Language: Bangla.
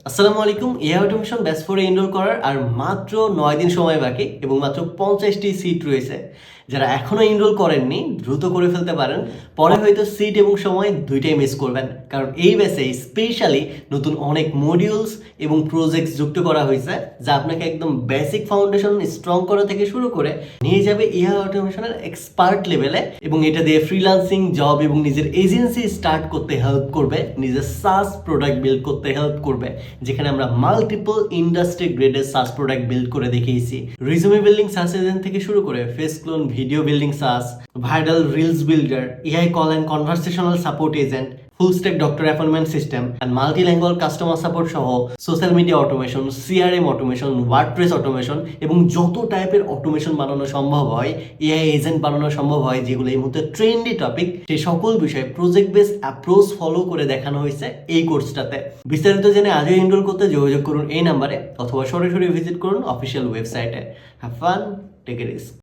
আসসালামু আলাইকুম। এআই অটোমেশন ব্যাচ 4 এ এনরোল করার আর মাত্র 9 দিন সময় বাকি এবং মাত্র 50টি সিট রয়েছে। যারা এখনো এনরোল করেননি দ্রুত করে ফেলতে পারেন। পরে হয়তো সিট এবং সময় দুইটাই মিস করবেন, কারণ এই ব্যাচে স্পেশালি নতুন অনেক মডিউলস এবং প্রজেক্টস যুক্ত করা হয়েছে, যা আপনাকে একদম বেসিক ফাউন্ডেশন স্ট্রং করা থেকে শুরু করে নিয়ে যাবে এআই অটোমেশনের এক্সপার্ট লেভেলে, এবং এটা দিয়ে ফ্রিল্যান্সিং জব এবং নিজের এজেন্সি স্টার্ট করতে হেল্প করবে, নিজের সাস প্রোডাক্ট বিল্ড করতে হেল্প করবে, যেখানে আমরা মাল্টিপল ইন্ডাস্ট্রি গ্রেডের সাস প্রোডাক্ট বিল্ড করে দেখিয়েছি। রিজুমে বিল্ডিং সাস এজেন্ট থেকে শুরু করে face clone video building SaaS, viral reels builder, AI call and conversational support agent, full stack doctor appointment system and multilingual customer support সহ social media automation, CRM automation, WordPress automation এবং যত টাইপের অটোমেশন বানানো সম্ভব হয়, এআই এজেন্ট বানানো সম্ভব হয়, যেগুলো এই মুহূর্তে ট্রেন্ডি টপিক, সেই সকল বিষয়ে প্রজেক্ট বেস অ্যাপ্রোচ ফলো করে দেখানো হয়েছে এই কোর্সটাতে। বিস্তারিত জেনে আজই এনরোল করতে যোগাযোগ করুন এই নাম্বারে, অথবা সরাসরি ভিজিট করুন অফিসিয়াল ওয়েবসাইটে। Have fun, take a risk.